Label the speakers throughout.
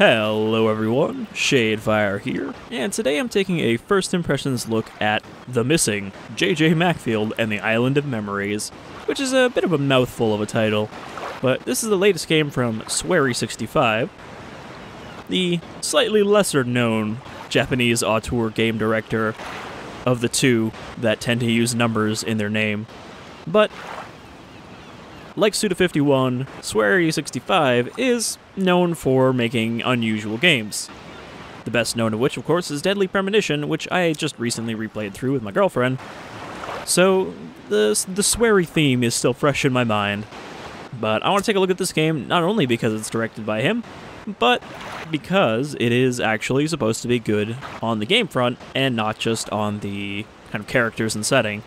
Speaker 1: Hello everyone, Shadefire here, and today I'm taking a first impressions look at The Missing, J.J. Macfield and the Island of Memories, which is a bit of a mouthful of a title, but this is the latest game from Swery65, the slightly lesser known Japanese auteur game director of the two that tend to use numbers in their name. But like Suda51, Swery65 is known for making unusual games. The best known of which, of course, is Deadly Premonition, which I just recently replayed through with my girlfriend. So the Swery theme is still fresh in my mind. But I want to take a look at this game not only because it's directed by him, but because it is actually supposed to be good on the game front and not just on the kind of characters and setting.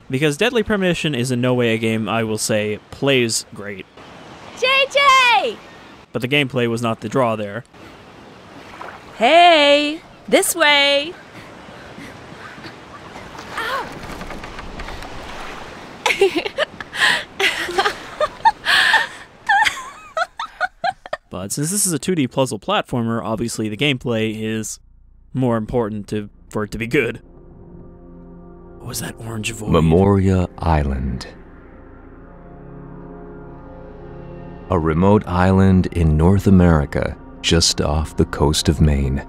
Speaker 1: Because Deadly Premonition is in no way a game I will say plays great.
Speaker 2: JJ!
Speaker 1: But the gameplay was not the draw there.
Speaker 2: Hey! This way! Ow!
Speaker 1: But since this is a 2D puzzle platformer, obviously the gameplay is more important for it to be good. What was that orange void?
Speaker 3: Memoria Island. A remote island in North America, just off the coast of Maine.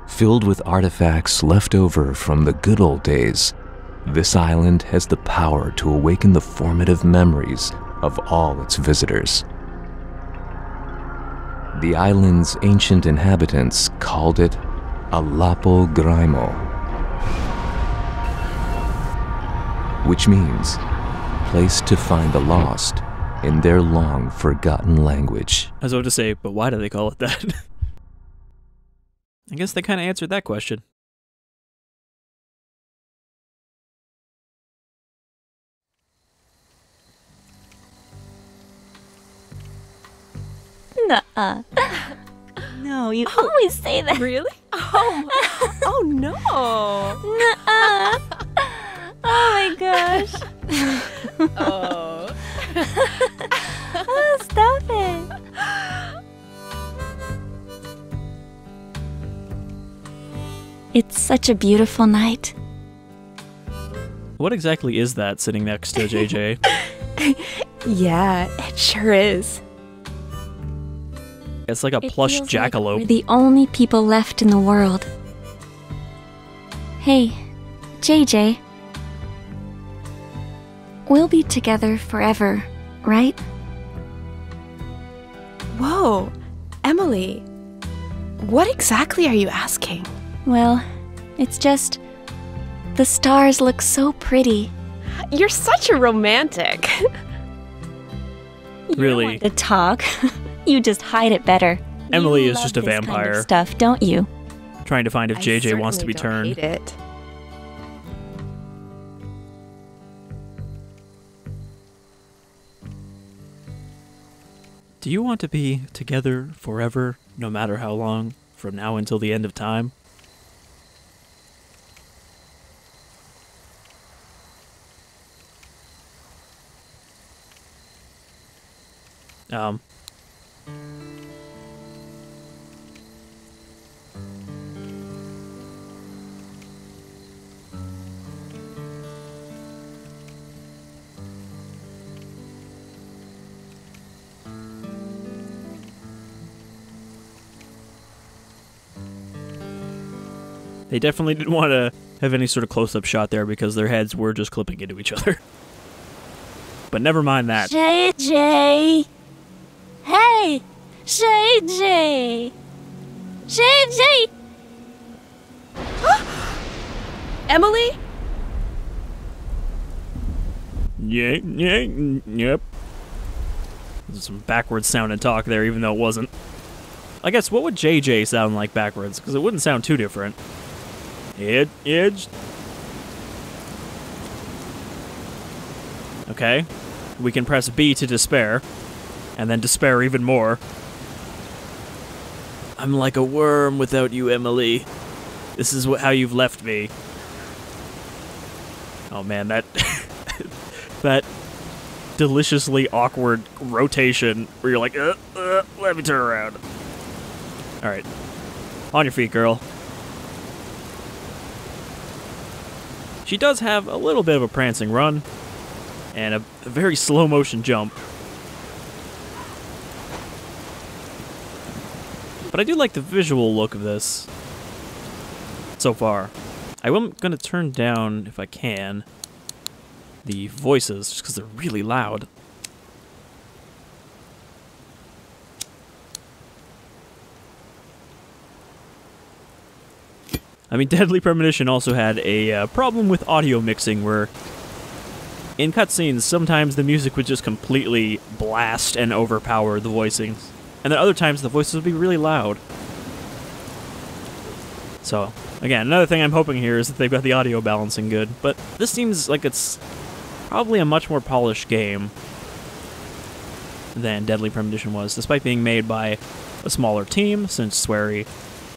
Speaker 3: Filled with artifacts left over from the good old days, this island has the power to awaken the formative memories of all its visitors. The island's ancient inhabitants called it a Lapo Grimo, which means place to find the lost in their long-forgotten language.
Speaker 1: I was about to say, but why do they call it that? I guess they kind of answered that question.
Speaker 4: Nuh-uh. No, you always say that.
Speaker 2: Really? Oh no!
Speaker 4: Nuh-uh. Oh my gosh.
Speaker 2: Oh.
Speaker 4: Oh, stop it. It's such a beautiful night.
Speaker 1: What exactly is that sitting next to JJ?
Speaker 2: Yeah, it sure is.
Speaker 1: It's like a
Speaker 4: It
Speaker 1: plush
Speaker 4: feels like
Speaker 1: jackalope.
Speaker 4: we're the only people left in the world. Hey, JJ. We'll be together forever, right?
Speaker 2: Whoa, Emily. What exactly are you asking?
Speaker 4: Well, it's just... the stars look so pretty.
Speaker 2: You're such a romantic.
Speaker 1: Really,
Speaker 4: To talk. You just hide it better.
Speaker 1: Emily
Speaker 4: You
Speaker 1: is
Speaker 4: love
Speaker 1: just a
Speaker 4: this kind of
Speaker 1: vampire.
Speaker 4: stuff, don't you?
Speaker 1: trying to find if
Speaker 2: I
Speaker 1: JJ wants to be
Speaker 2: certainly
Speaker 1: turned.
Speaker 2: don't hate it.
Speaker 1: Do you want to be together forever, no matter how long, from now until the end of time? They definitely didn't want to have any sort of close-up shot there because their heads were just clipping into each other. But never mind that.
Speaker 4: JJ! Hey! JJ! JJ!
Speaker 2: Emily?
Speaker 1: Yep. There's some backwards sounding talk there, even though it wasn't. I guess, what would JJ sound like backwards? Because it wouldn't sound too different. Edge. Okay. We can press B to despair. And then despair even more. I'm like a worm without you, Emily. This is how you've left me. Oh man, that... that deliciously awkward rotation where you're like, let me turn around. All right. On your feet, girl. She does have a little bit of a prancing run and a very slow motion jump. But I do like the visual look of this so far. I'm going to turn down, if I can, the voices, just because they're really loud. I mean, Deadly Premonition also had a problem with audio mixing where in cutscenes, sometimes the music would just completely blast and overpower the voicings. And then other times the voices would be really loud. So, again, another thing I'm hoping here is that they've got the audio balancing good. But this seems like it's probably a much more polished game than Deadly Premonition was, despite being made by a smaller team, since Swery,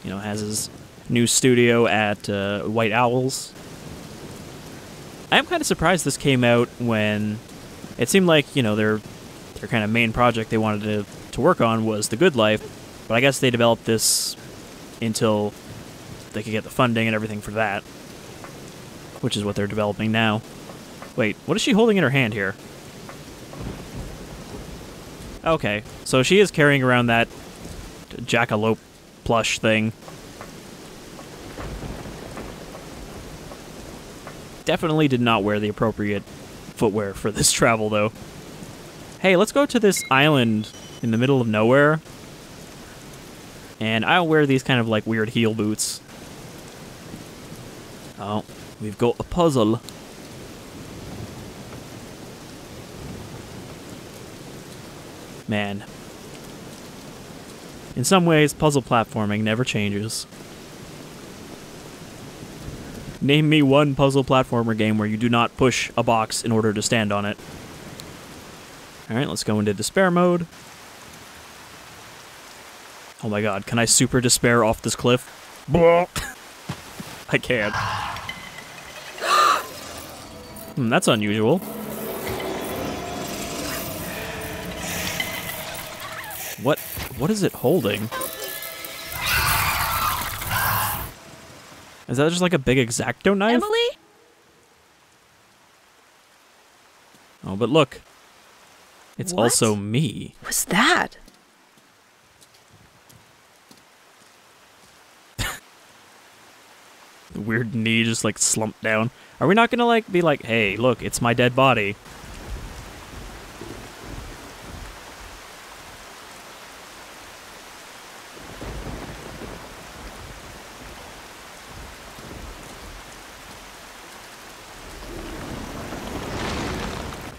Speaker 1: has his new studio at White Owls. I am kind of surprised this came out when it seemed like, their kind of main project they wanted to work on was The Good Life, but I guess they developed this until they could get the funding and everything for that, which is what they're developing now. Wait, what is she holding in her hand here? Okay, so she is carrying around that jackalope plush thing. Definitely did not wear the appropriate footwear for this travel, though. Hey, let's go to this island in the middle of nowhere. And I'll wear these kind of like weird heel boots. Oh, we've got a puzzle. Man. In some ways, puzzle platforming never changes. Name me one puzzle platformer game where you do not push a box in order to stand on it. Alright, let's go into despair mode. Oh my god, can I super despair off this cliff? I can't. That's unusual. What is it holding? Is that just like a big X-Acto knife?
Speaker 2: Emily?
Speaker 1: Oh, but look. It's
Speaker 2: What
Speaker 1: also me.
Speaker 2: was that?
Speaker 1: The weird knee just like slumped down. Are we not gonna like be like, hey, look, it's my dead body?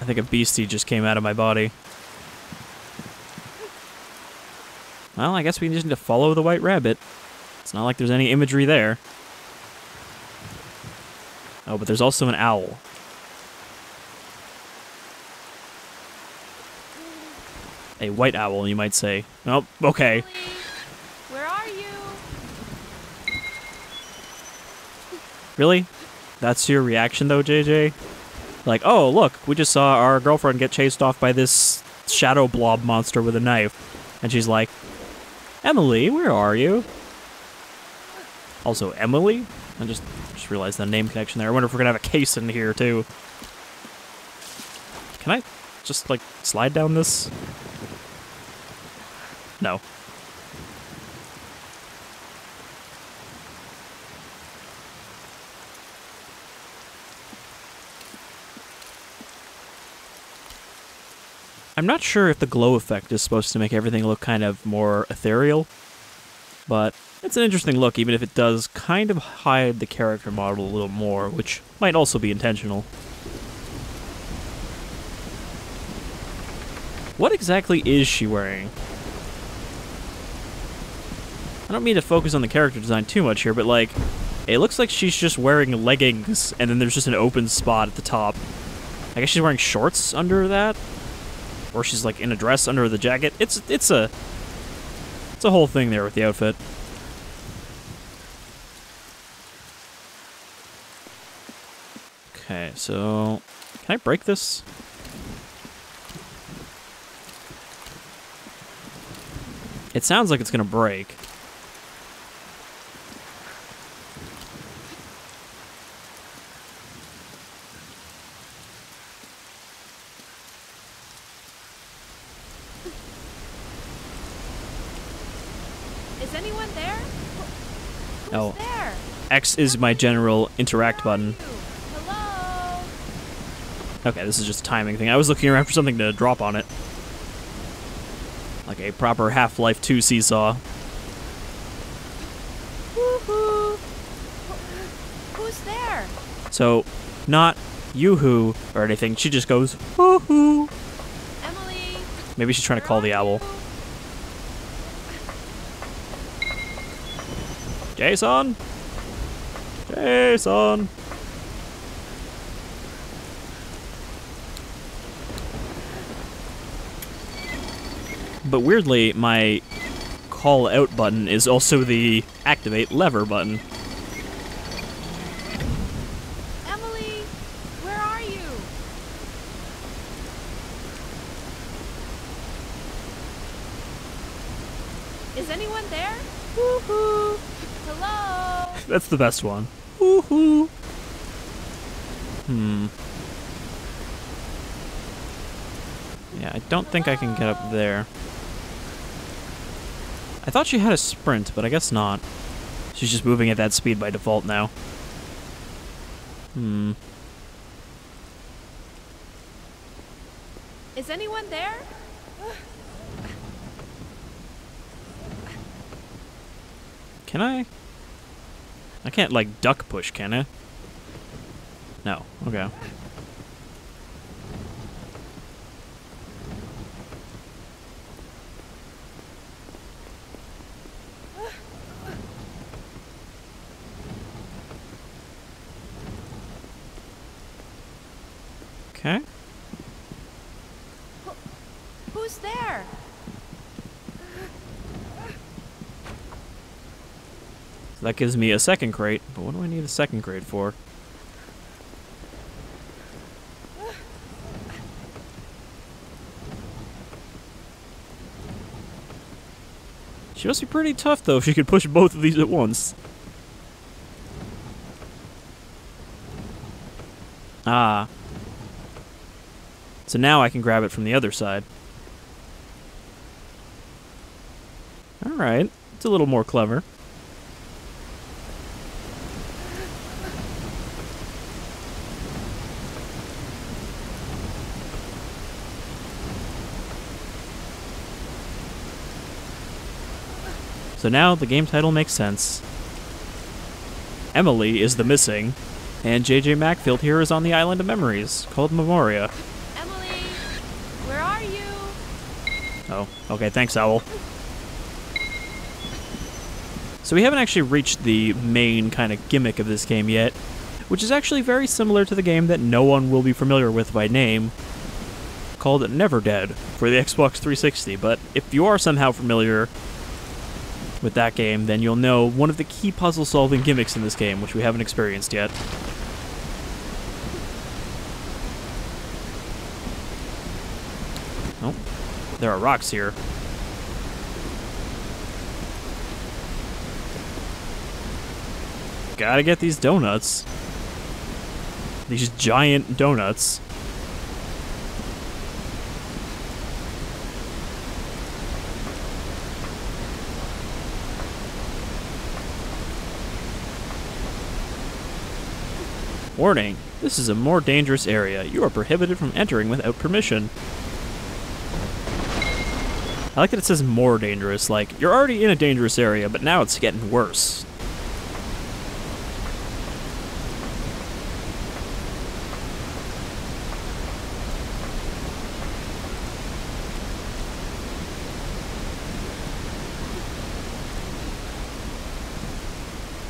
Speaker 1: I think a beastie just came out of my body. Well, I guess we just need to follow the white rabbit. It's not like there's any imagery there. Oh, but there's also an owl. A white owl, you might say. Oh, okay.
Speaker 2: Where are you?
Speaker 1: Really? That's your reaction, though, JJ? Like, oh, look, we just saw our girlfriend get chased off by this shadow blob monster with a knife. And she's like, Emily, where are you? Also, Emily? I just realized the name connection there. I wonder if we're gonna have a case in here, too. Can I just, like, slide down this? No. I'm not sure if the glow effect is supposed to make everything look kind of more ethereal, but it's an interesting look, even if it does kind of hide the character model a little more, which might also be intentional. What exactly is she wearing? I don't mean to focus on the character design too much here, but like, it looks like she's just wearing leggings, and then there's just an open spot at the top. I guess she's wearing shorts under that? Or she's like in a dress under the jacket. It's a whole thing there with the outfit. Okay, so can I break this? It sounds like it's gonna break.
Speaker 2: Is anyone there?
Speaker 1: Oh.
Speaker 2: There?
Speaker 1: X is my general interact button.
Speaker 2: Hello?
Speaker 1: Okay, this is just a timing thing. I was looking around for something to drop on it. Like a proper Half-Life 2 seesaw.
Speaker 2: Woohoo! Who's there?
Speaker 1: So, not yoo-hoo or anything. She just goes, woohoo.
Speaker 2: Emily?
Speaker 1: Maybe she's trying to call the owl. Jason? Jason? But weirdly, my call out button is also the activate lever button.
Speaker 2: Emily, where are you? Is anyone there? Woohoo! Hello?
Speaker 1: That's the best one. Woohoo! Yeah, I don't think I can get up there. I thought she had a sprint, but I guess not. She's just moving at that speed by default now.
Speaker 2: Is anyone there?
Speaker 1: Can I? I can't, like, duck push, can I? No. Okay. Okay.
Speaker 2: Who's there?
Speaker 1: So that gives me a second crate, but what do I need a second crate for? She must be pretty tough, though, if she could push both of these at once. Ah. So now I can grab it from the other side. Alright, it's a little more clever. So now the game title makes sense. Emily is the missing, and J.J. Macfield here is on the Island of Memories, called Memoria.
Speaker 2: Emily, where are you?
Speaker 1: Oh, okay, thanks, Owl. So we haven't actually reached the main kind of gimmick of this game yet, which is actually very similar to the game that no one will be familiar with by name, called Never Dead for the Xbox 360. But if you are somehow familiar with that game, then you'll know one of the key puzzle-solving gimmicks in this game, which we haven't experienced yet. Oh, there are rocks here. Gotta get these donuts. These giant donuts. Warning, this is a more dangerous area. You are prohibited from entering without permission. I like that it says more dangerous, like, you're already in a dangerous area, but now it's getting worse.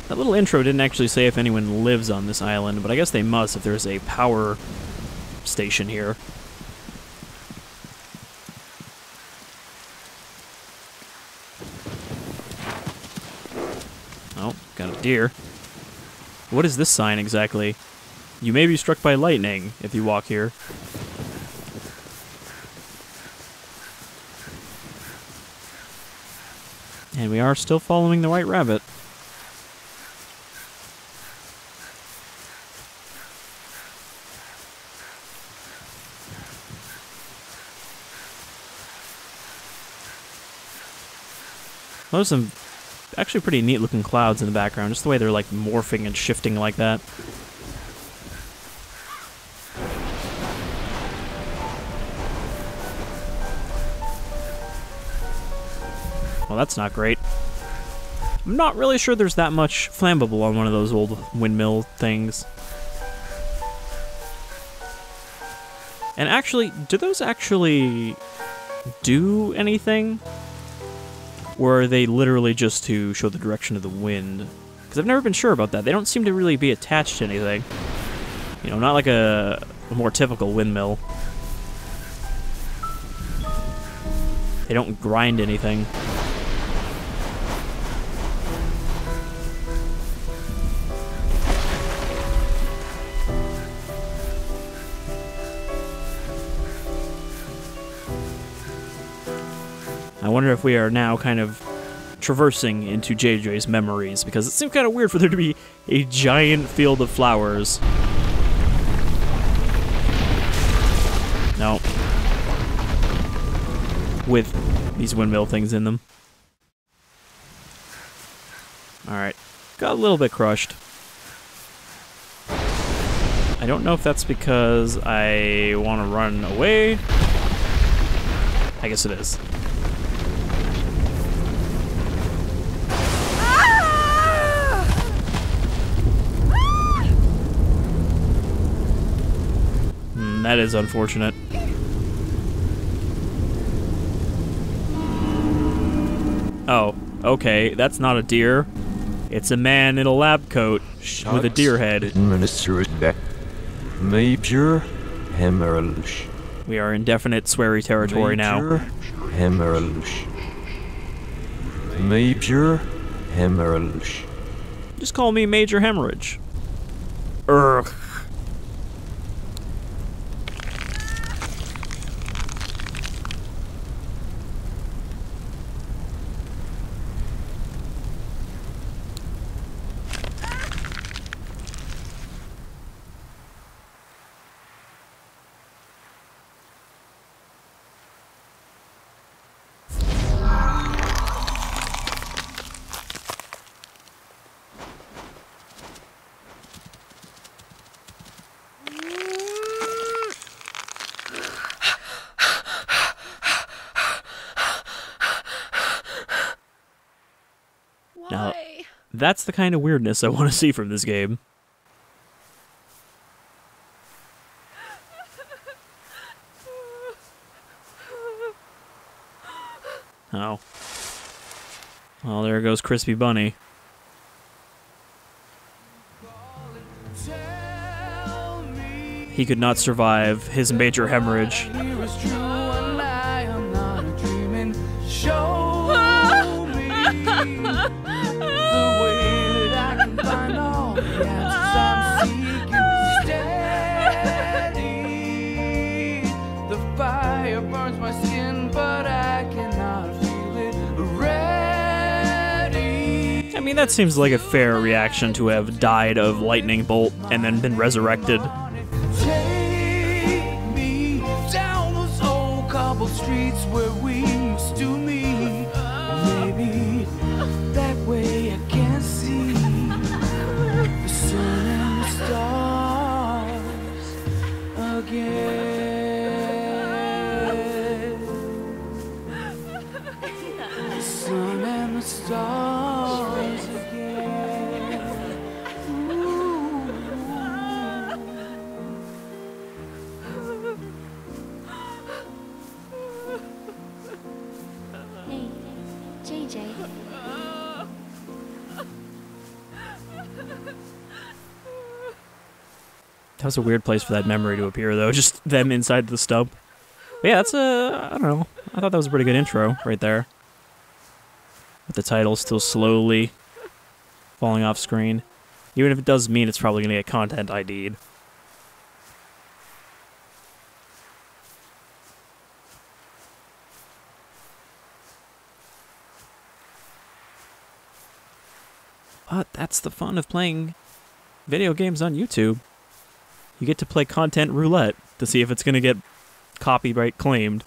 Speaker 1: That little intro didn't actually say if anyone lives on this island, but I guess they must if there's a power station here. Oh, got a deer. What is this sign exactly? You may be struck by lightning if you walk here. And we are still following the white rabbit. There's some actually pretty neat looking clouds in the background, just the way they're like morphing and shifting like that. Well, that's not great. I'm not really sure there's that much flammable on one of those old windmill things. And actually, do those actually do anything? Or are they literally just to show the direction of the wind? Because I've never been sure about that. They don't seem to really be attached to anything. You know, not like a more typical windmill. They don't grind anything. I wonder if we are now kind of traversing into JJ's memories, because it seems kind of weird for there to be a giant field of flowers. No. With these windmill things in them. Alright. Got a little bit crushed. I don't know if that's because I want to run away. I guess it is. That is unfortunate. Oh, okay, that's not a deer. It's a man in a lab coat with a deer head.
Speaker 3: Major Hemorrhage.
Speaker 1: We are in definite sweary territory now.
Speaker 3: Hemorrhage. Major Hemorrhage.
Speaker 1: Just call me Major Hemorrhage. Ugh. Now, that's the kind of weirdness I want to see from this game. Oh. Well, there goes Crispy Bunny. He could not survive his major hemorrhage. I mean, that seems like a fair reaction to have died of lightning bolt and then been resurrected.
Speaker 5: Take me down those old cobble streets where we used to meet. Maybe that way I can see the sun and the stars again. The sun and the stars again. Ooh.
Speaker 4: Hey, JJ.
Speaker 1: That was a weird place for that memory to appear, though. Just them inside the stump. But yeah, that's a... I don't know. I thought that was a pretty good intro right there. With the title still slowly falling off screen. Even if it does mean it's probably going to get content ID'd. But that's the fun of playing video games on YouTube. You get to play content roulette to see if it's going to get copyright claimed.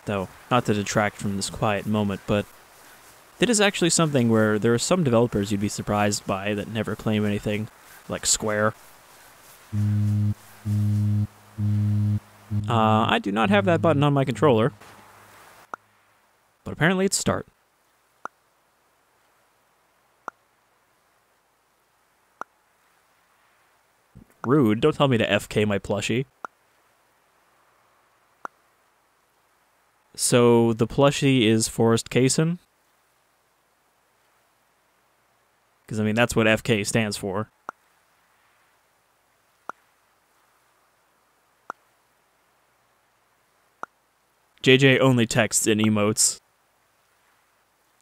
Speaker 1: Though, not to detract from this quiet moment, but it is actually something where there are some developers you'd be surprised by that never claim anything, like Square. I do not have that button on my controller, but apparently it's start. Rude, don't tell me to FK my plushie. So, the plushie is Forrest Kaysen? Because, I mean, that's what FK stands for. JJ only texts in emotes.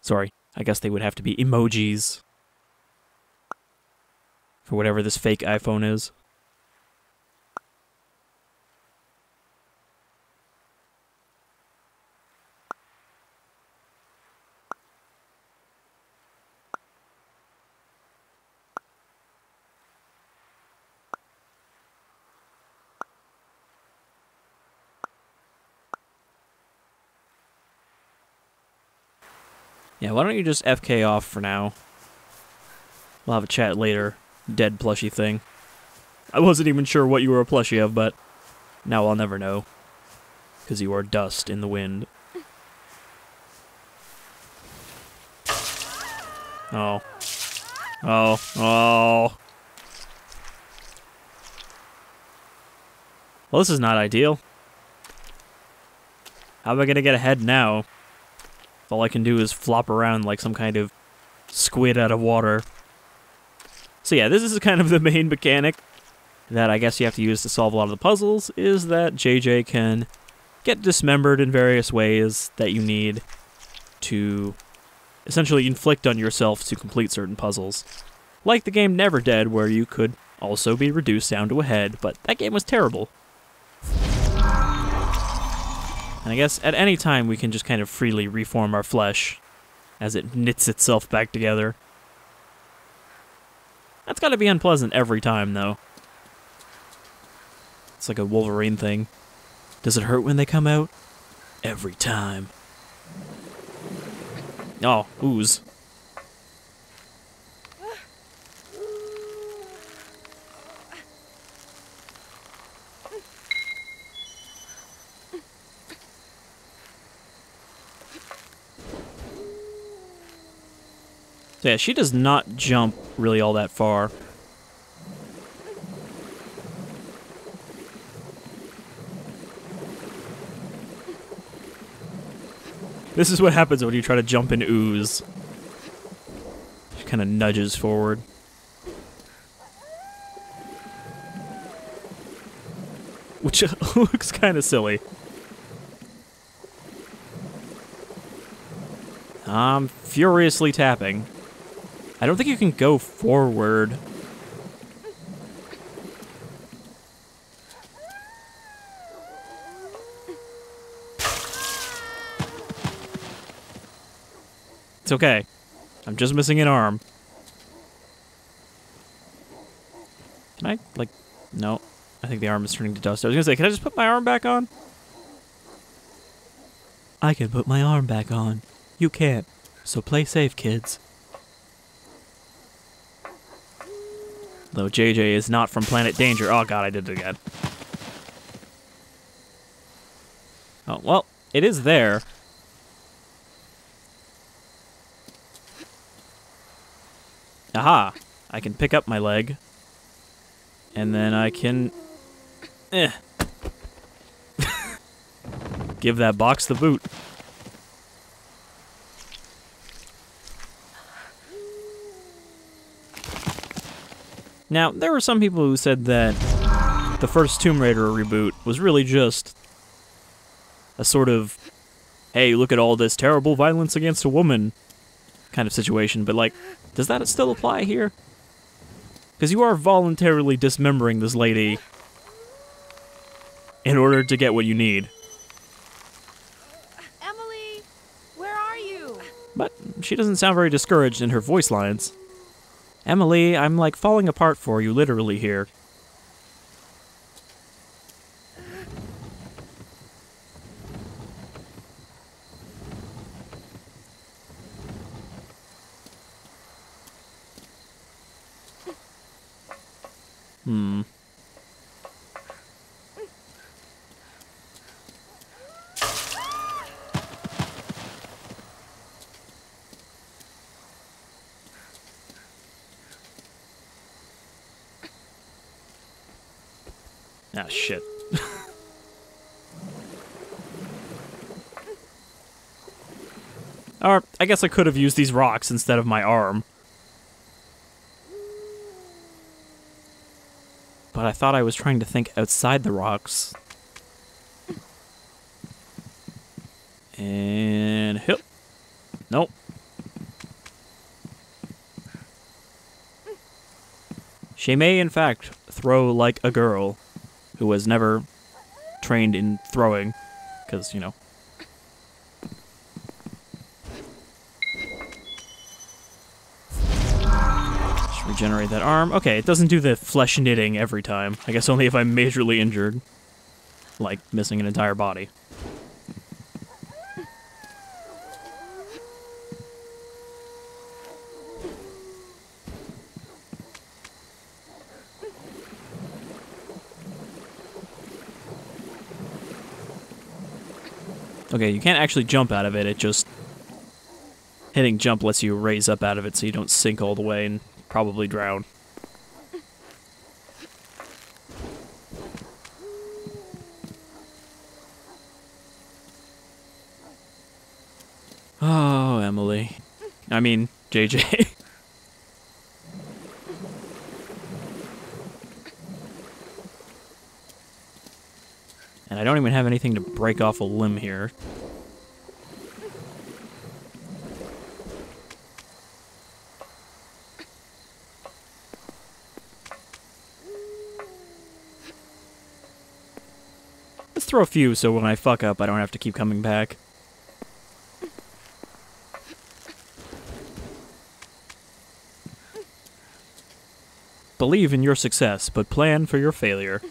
Speaker 1: Sorry, I guess they would have to be emojis. For whatever this fake iPhone is. Yeah, why don't you just FK off for now? We'll have a chat later. Dead plushie thing. I wasn't even sure what you were a plushie of, but now I'll never know. Because you are dust in the wind. Oh. Oh. Oh. Well, this is not ideal. How am I gonna get ahead now? All I can do is flop around like some kind of squid out of water. So yeah, this is kind of the main mechanic that I guess you have to use to solve a lot of the puzzles, is that JJ can get dismembered in various ways that you need to essentially inflict on yourself to complete certain puzzles. Like the game Never Dead, where you could also be reduced down to a head, but that game was terrible. And I guess at any time we can just kind of freely reform our flesh as it knits itself back together. That's gotta be unpleasant every time, though. It's like a Wolverine thing. Does it hurt when they come out? Every time. Oh, ooze. So yeah, she does not jump really all that far. This is what happens when you try to jump in ooze. She kind of nudges forward. Which looks kind of silly. I'm furiously tapping. I don't think you can go forward. It's okay. I'm just missing an arm. Can I, like... No. I think the arm is turning to dust. I was gonna say, can I just put my arm back on? I can put my arm back on. You can't. So play safe, kids. Though JJ is not from Planet Danger. Oh god, I did it again. Oh, well, it is there. Aha! I can pick up my leg. And then I can... give that box the boot. Now, there were some people who said that the first Tomb Raider reboot was really just a sort of, hey, look at all this terrible violence against a woman kind of situation, but like, does that still apply here? Because you are voluntarily dismembering this lady in order to get what you need.
Speaker 2: Emily, where are you?
Speaker 1: But she doesn't sound very discouraged in her voice lines. Emily, I'm like falling apart for you literally here. Ah, shit. Or, I guess I could have used these rocks instead of my arm. But I thought I was trying to think outside the rocks. And hip. Nope. She may, in fact, throw like a girl who was never trained in throwing, because, you know. Just regenerate that arm. Okay, it doesn't do the flesh knitting every time. I guess only if I'm majorly injured. Like, missing an entire body. Okay, you can't actually jump out of it, it just... Hitting jump lets you raise up out of it so you don't sink all the way and probably drown. Oh, Emily. I mean, JJ. And I don't even have anything to break off a limb here. Let's throw a few so when I fuck up I don't have to keep coming back. Believe in your success, but plan for your failure.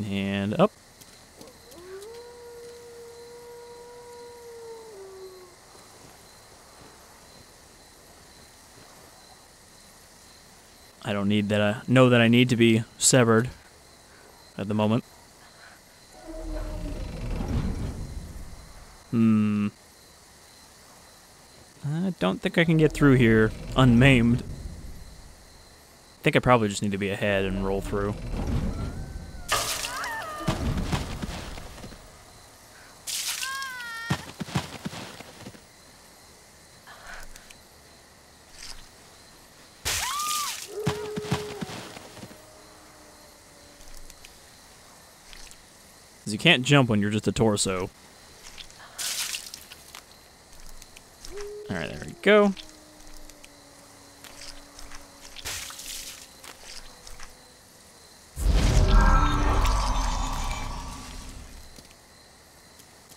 Speaker 1: And up. I don't need that. Know that I need to be severed at the moment. I don't think I can get through here unmaimed. I think I probably just need to be ahead and roll through. You can't jump when you're just a torso. Alright, there we go.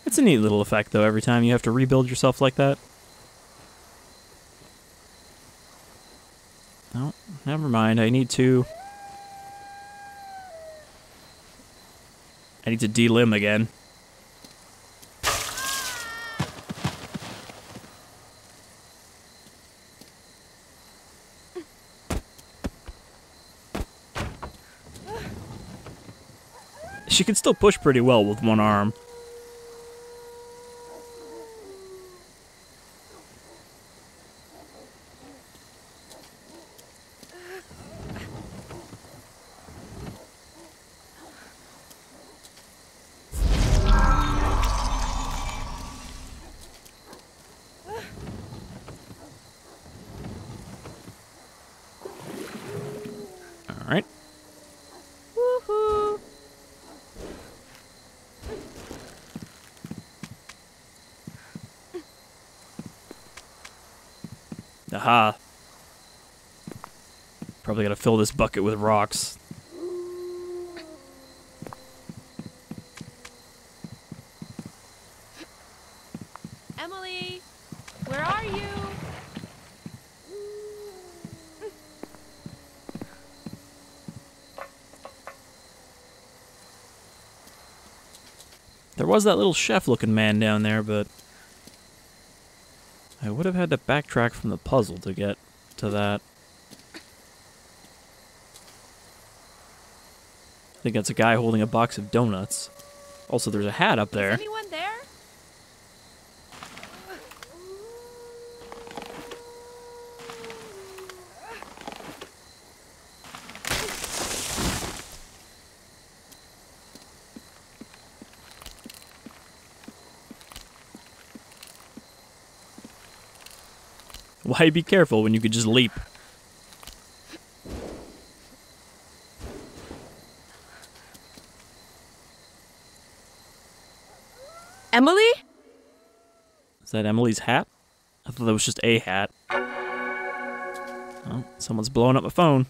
Speaker 1: It's a neat little effect, though, every time you have to rebuild yourself like that. No, never mind. I need to delimb again. She can still push pretty well with one arm. Alright.
Speaker 2: Woohoo!
Speaker 1: Aha. Probably gotta fill this bucket with rocks.
Speaker 2: Emily, where are you?
Speaker 1: There was that little chef-looking man down there, but I would have had to backtrack from the puzzle to get to that. I think that's a guy holding a box of donuts. Also, there's a hat up there.
Speaker 2: Is anyone there?
Speaker 1: Why be careful when you could just leap?
Speaker 2: Emily?
Speaker 1: Is that Emily's hat? I thought that was just a hat. Oh, someone's blowing up my phone.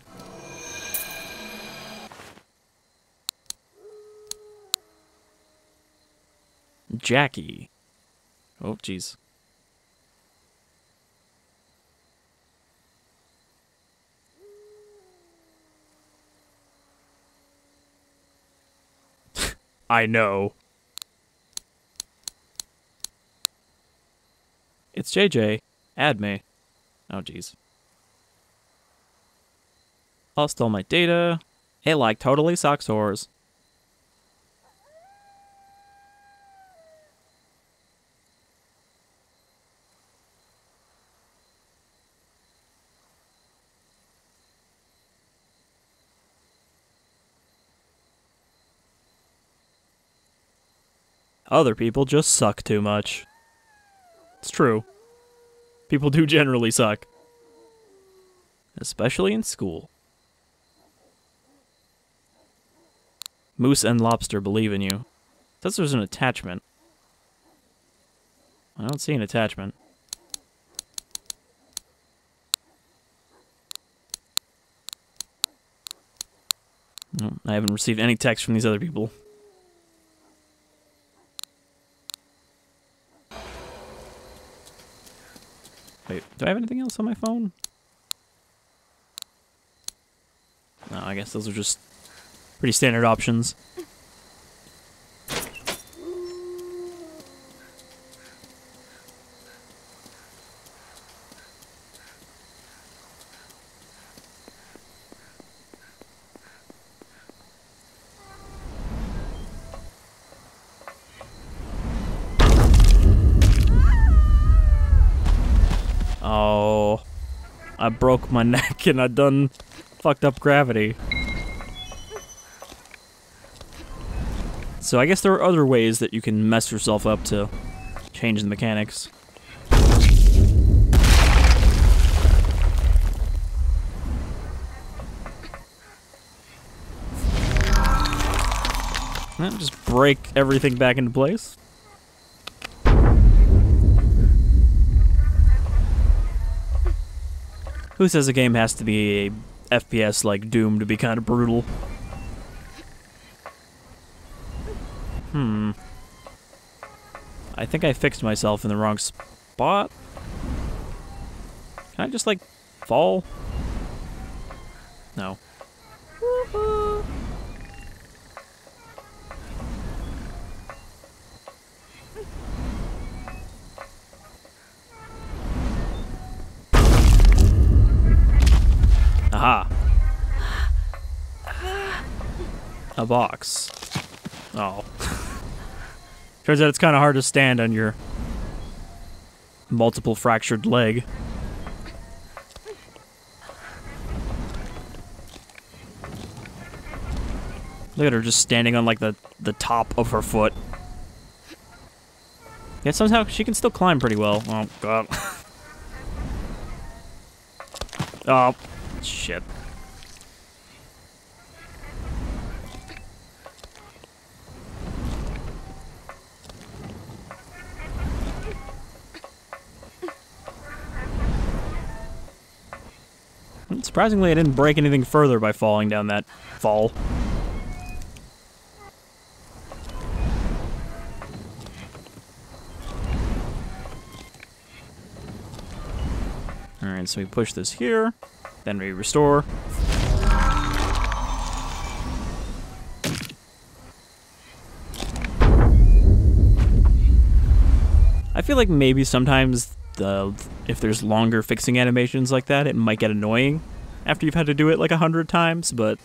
Speaker 1: Jackie. Oh, jeez. I know. It's JJ. Add me. Oh, jeez. Lost all my data. It like totally sucks whores. Other people just suck too much. It's true. People do generally suck. Especially in school. Moose and Lobster believe in you. Says there's an attachment. I don't see an attachment. No, I haven't received any text from these other people. Wait, do I have anything else on my phone? No, I guess those are just pretty standard options. Oh, I broke my neck and I done fucked up gravity. So I guess there are other ways that you can mess yourself up to change the mechanics. Just break everything back into place. Who says a game has to be a FPS like Doom to be kind of brutal? I think I fixed myself in the wrong spot. Can I just, like, fall? No. Aha. A box. Oh. Turns out it's kind of hard to stand on your multiple fractured leg. Look at her just standing on like the top of her foot. Yet somehow she can still climb pretty well. Oh god. Oh shit. Surprisingly, I didn't break anything further by falling down that fall. Alright, so we push this here, then we restore. I feel like maybe sometimes if there's longer fixing animations like that, it might get annoying after you've had to do it like 100 times, but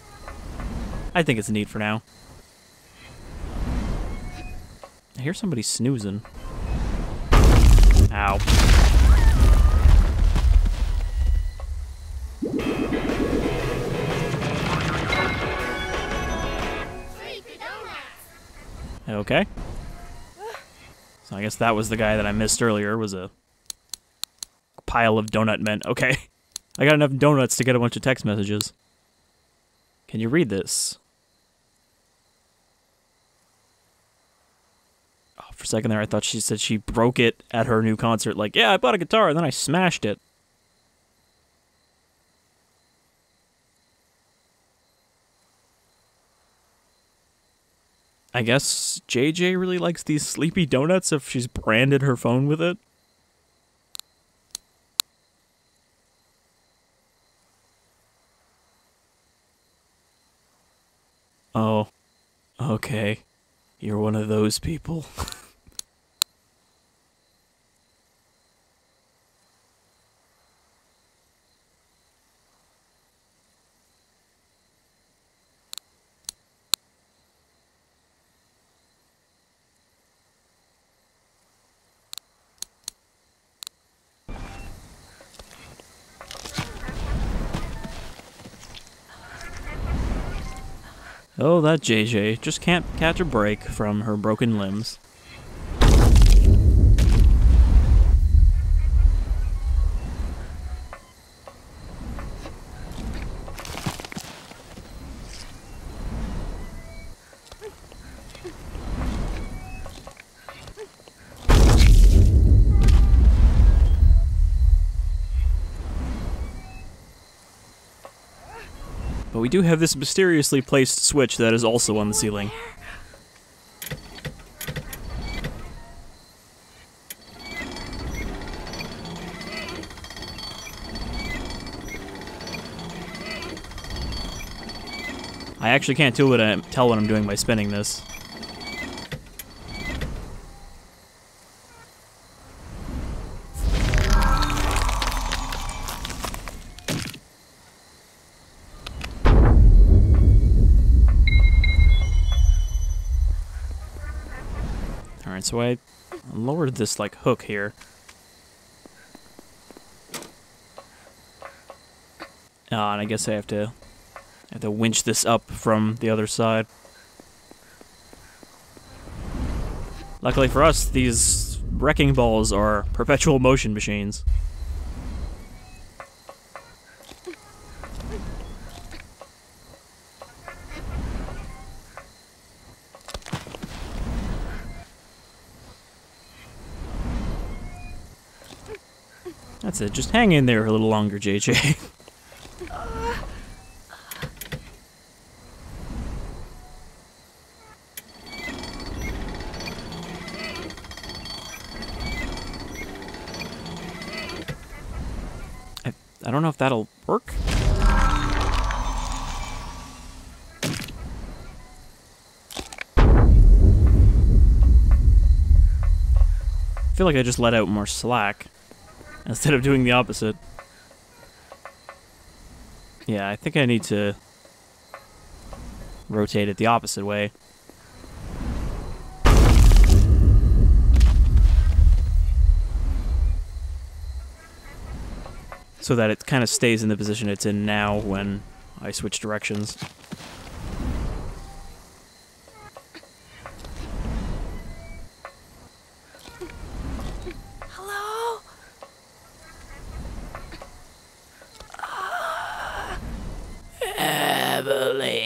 Speaker 1: I think it's neat for now. I hear somebody snoozing. Ow. Okay. So I guess that was the guy that I missed earlier, was a pile of donut men. Okay. I got enough donuts to get a bunch of text messages. Can you read this? Oh, for a second there I thought she said she broke it at her new concert. Like, yeah, I bought a guitar and then I smashed it. I guess JJ really likes these sleepy donuts if she's branded her phone with it. Oh, okay. You're one of those people. Oh, that JJ just can't catch a break from her broken limbs. But we do have this mysteriously placed switch that is also on the ceiling. I actually can't tell what I'm doing by spinning this. Alright, so I lowered this, like, hook here. And I guess I have to winch this up from the other side. Luckily for us, these wrecking balls are perpetual motion machines. That's it, just hang in there a little longer, JJ. I don't know if that'll work. I feel like I just let out more slack instead of doing the opposite. Yeah, I think I need to rotate it the opposite way. So that it kind of stays in the position it's in now when I switch directions.
Speaker 2: Hello?
Speaker 1: Emily.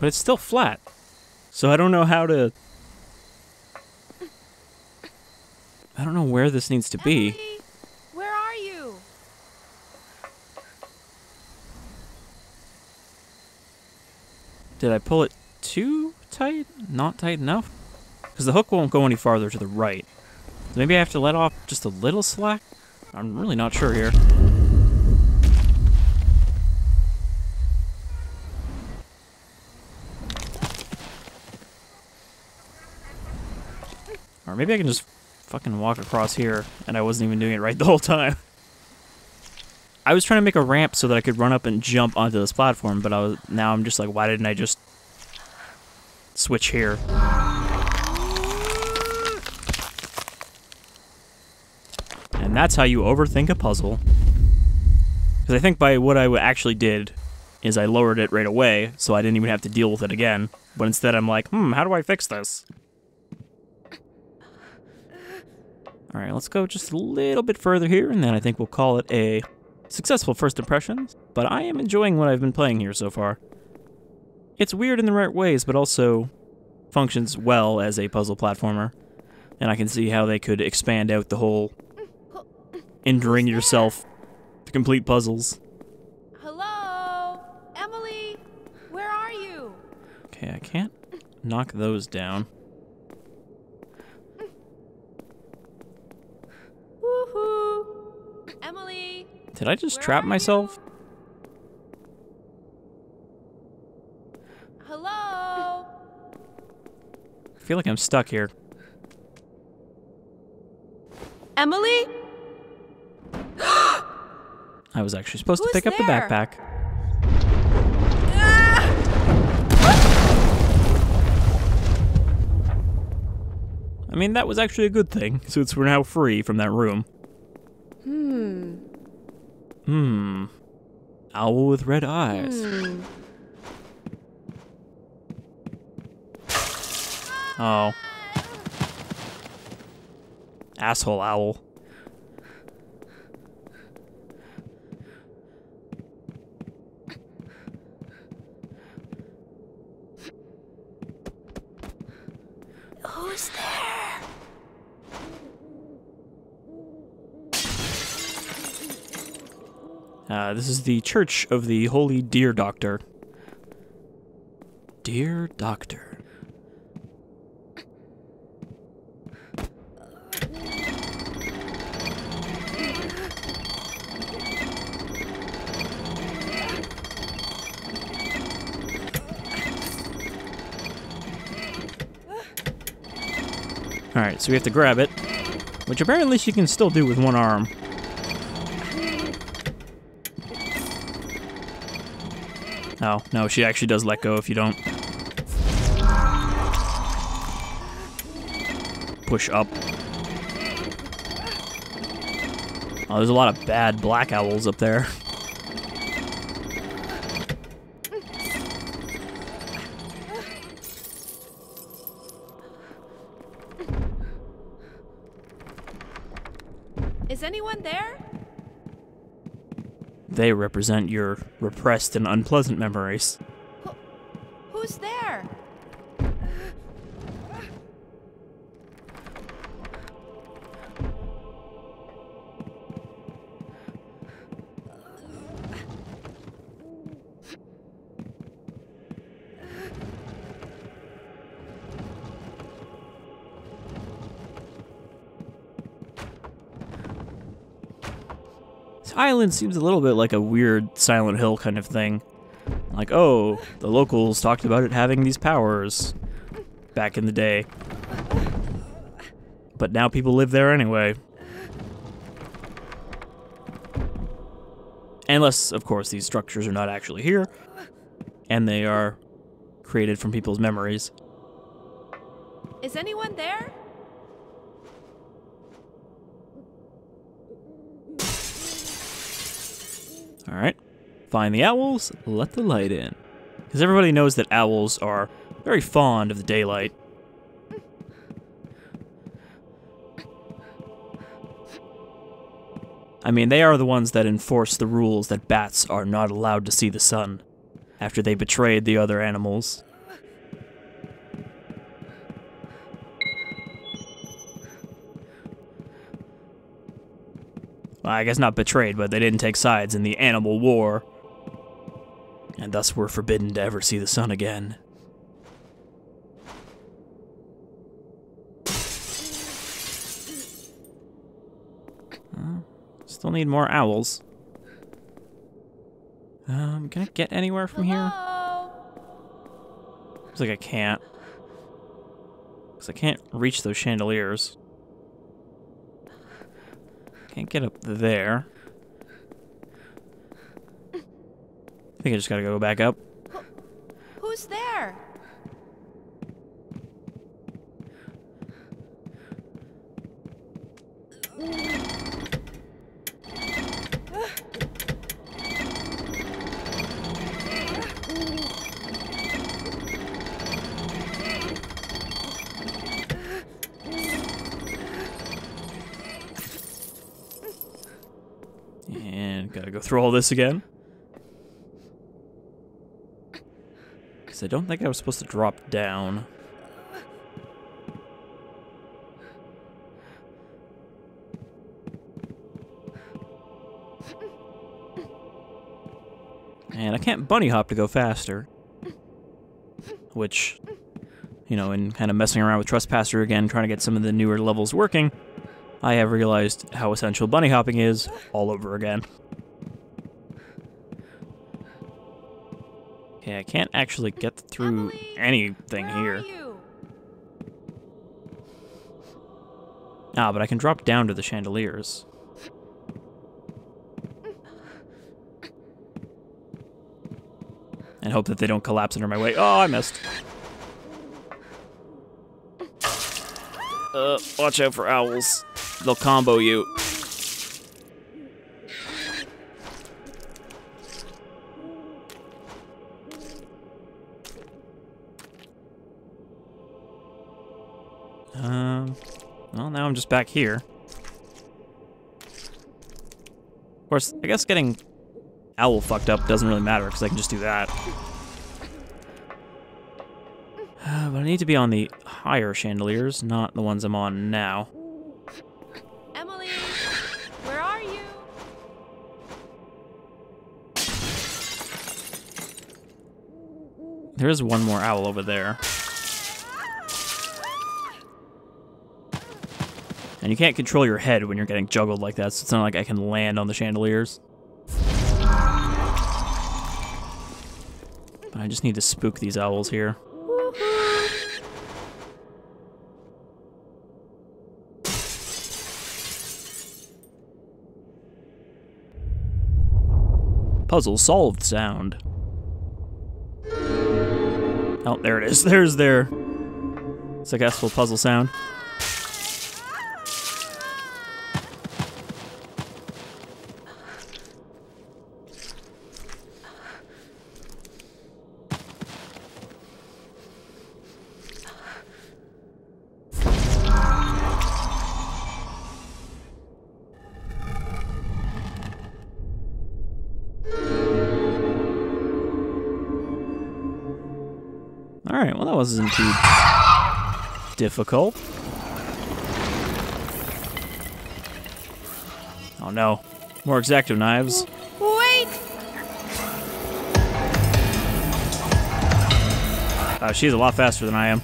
Speaker 1: But it's still flat. So I don't know how to... I don't know where this needs to be.
Speaker 2: Emily, where are you?
Speaker 1: Did I pull it too tight? Not tight enough? Because the hook won't go any farther to the right. Maybe I have to let off just a little slack? I'm really not sure here. Or maybe I can just fucking walk across here, and I wasn't even doing it right the whole time. I was trying to make a ramp so that I could run up and jump onto this platform, but now I'm just like, why didn't I just switch here? And that's how you overthink a puzzle. Because I think by what I actually did is I lowered it right away, so I didn't even have to deal with it again. But instead I'm like, how do I fix this? Alright, let's go just a little bit further here, and then I think we'll call it a successful first impression. But I am enjoying what I've been playing here so far. It's weird in the right ways, but also functions well as a puzzle platformer. And I can see how they could expand out the whole injuring yourself to complete puzzles.
Speaker 2: Hello? Emily, where are you?
Speaker 1: Okay, I can't knock those down.
Speaker 2: Woohoo! Emily!
Speaker 1: Did I just
Speaker 2: Where
Speaker 1: trap
Speaker 2: are
Speaker 1: myself?
Speaker 2: Hello?
Speaker 1: I feel like I'm stuck here.
Speaker 2: Emily?
Speaker 1: I was actually supposed to
Speaker 2: Who's
Speaker 1: pick up the
Speaker 2: there?
Speaker 1: backpack. I mean, that was actually a good thing, since we're now free from that room. Owl with red eyes. Oh. Asshole owl.
Speaker 2: Who's there?
Speaker 1: This is the Church of the Holy Deer Doctor. Dear Doctor. Alright, so we have to grab it, which apparently she can still do with one arm. Oh, no, she actually does let go if you don't push up. Oh, there's a lot of bad black owls up there.
Speaker 2: Is anyone there?
Speaker 1: They represent your repressed and unpleasant memories.
Speaker 2: Who's there?
Speaker 1: This island seems a little bit like a weird Silent Hill kind of thing. Like, oh, the locals talked about it having these powers back in the day. But now people live there anyway. Unless, of course, these structures are not actually here, and they are created from people's memories.
Speaker 2: Is anyone there?
Speaker 1: Alright. Find the owls, let the light in. Because everybody knows that owls are very fond of the daylight. I mean, they are the ones that enforce the rules that bats are not allowed to see the sun, after they betrayed the other animals I guess not betrayed, but they didn't take sides in the animal war. And thus were forbidden to ever see the sun again. Still need more owls. Can I get anywhere from here? Looks like I can't. Because I can't reach those chandeliers. Can't get up there. I think I just gotta go back up.
Speaker 2: Who's there?
Speaker 1: And gotta go through all this again. Because I don't think I was supposed to drop down. And I can't bunny hop to go faster. Which, you know, in kind of messing around with Trespasser again, trying to get some of the newer levels working, I have realized how essential bunny hopping is all over again. Okay, I can't actually get through anything here. Ah, but I can drop down to the chandeliers. And hope that they don't collapse under my weight. Oh, I missed. Watch out for owls. They'll combo you. Well, now I'm just back here. Of course, I guess getting owl fucked up doesn't really matter because I can just do that. But I need to be on the higher chandeliers, not the ones I'm on now.
Speaker 2: Emily, where are you?
Speaker 1: There is one more owl over there. And you can't control your head when you're getting juggled like that, so it's not like I can land on the chandeliers. But I just need to spook these owls here. Puzzle solved sound. Oh, there it is. There's their successful puzzle sound. Alright, well that wasn't too difficult. Oh no, more X-Acto knives.
Speaker 2: Wait!
Speaker 1: She's a lot faster than I am.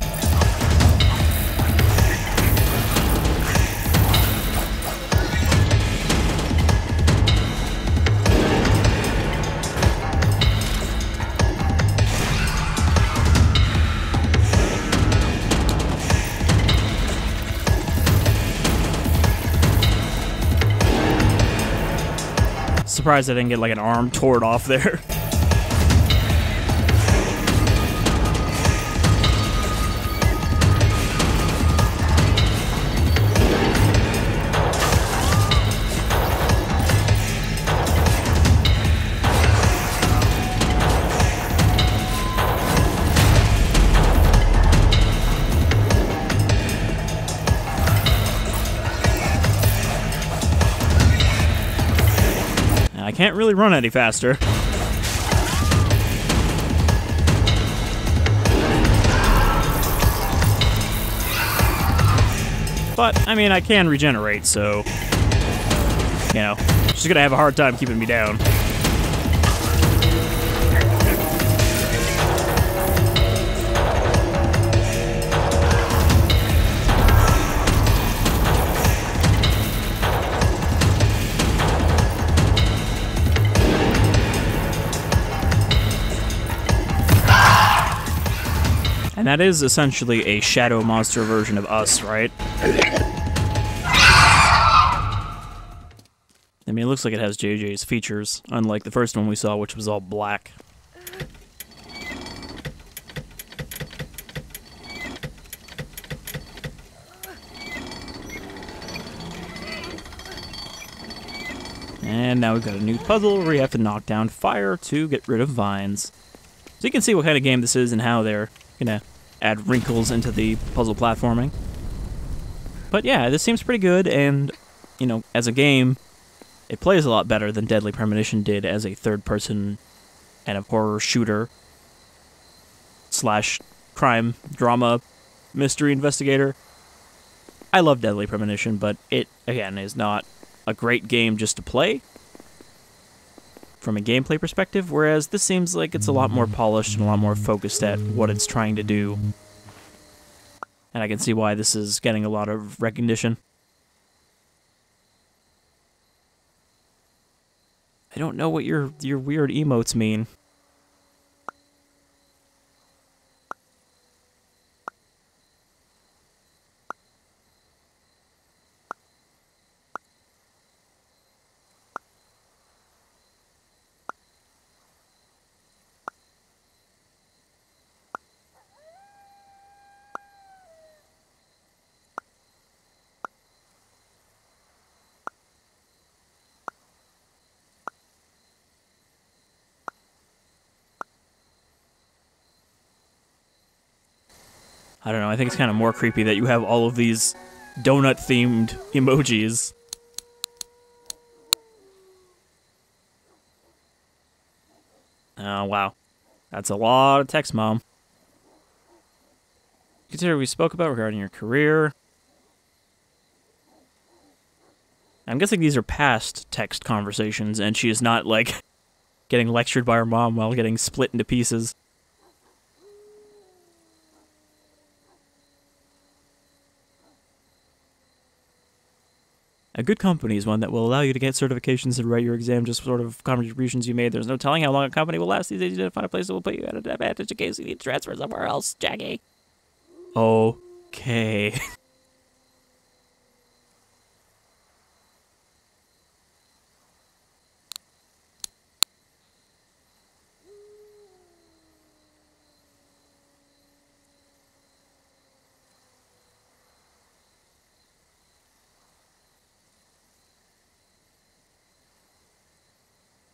Speaker 1: Surprised I didn't get like an arm torn off there. I can't really run any faster. But, I mean, I can regenerate, so you know, she's gonna have a hard time keeping me down. And that is essentially a shadow monster version of us, right? I mean, it looks like it has JJ's features, unlike the first one we saw, which was all black. And now we've got a new puzzle where you have to knock down fire to get rid of vines. So you can see what kind of game this is and how they're gonna add wrinkles into the puzzle platforming. But yeah, this seems pretty good, and, you know, as a game, it plays a lot better than Deadly Premonition did as a third-person kind of horror shooter slash crime, drama, mystery investigator. I love Deadly Premonition, but it, again, is not a great game just to play from a gameplay perspective, whereas this seems like it's a lot more polished and a lot more focused at what it's trying to do. And I can see why this is getting a lot of recognition. I don't know what your weird emotes mean. I don't know, I think it's kind of more creepy that you have all of these donut-themed emojis. Oh, wow. That's a lot of text, Mom. Consider we spoke about regarding your career. I'm guessing these are past text conversations, and she is not, like, getting lectured by her mom while getting split into pieces. A good company is one that will allow you to get certifications and write your exam, just sort of contributions you made. There's no telling how long a company will last these days. You need to find a place that will put you at an advantage in case you need to transfer somewhere else, Jackie. Okay.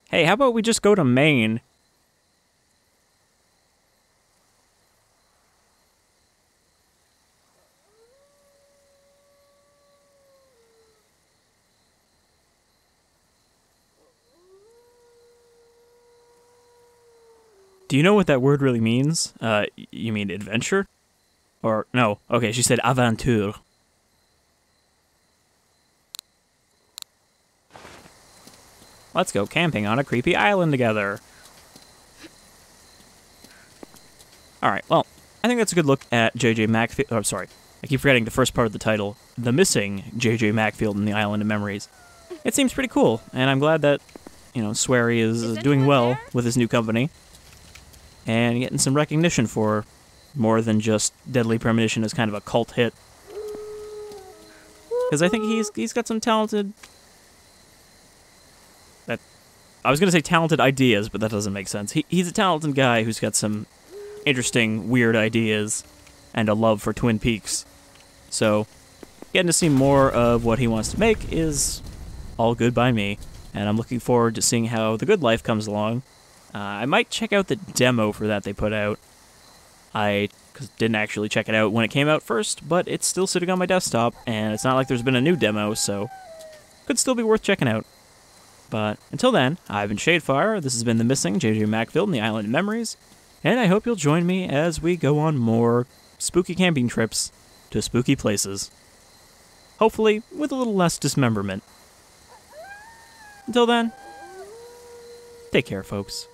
Speaker 1: Hey, how about we just go to Maine? Do you know what that word really means? You mean adventure? Or, no. Okay, she said aventure. Let's go camping on a creepy island together. Alright, well, I think that's a good look at J.J. Macfield. Oh, sorry. I keep forgetting the first part of the title. The Missing J.J. Macfield and the Island of Memories. It seems pretty cool, and I'm glad that, you know, Swery is doing well with his new company. And getting some recognition for more than just Deadly Premonition as kind of a cult hit. Because I think he's got some talented... I was going to say talented ideas, but that doesn't make sense. He's a talented guy who's got some interesting, weird ideas and a love for Twin Peaks. So, getting to see more of what he wants to make is all good by me. And I'm looking forward to seeing how The Good Life comes along. I might check out the demo for that they put out. I didn't actually check it out when it came out first, but it's still sitting on my desktop, and it's not like there's been a new demo, so could still be worth checking out. But until then, I've been Shadefire, this has been The Missing J.J. Macfield and the Island of Memories, and I hope you'll join me as we go on more spooky camping trips to spooky places. Hopefully, with a little less dismemberment. Until then, take care, folks.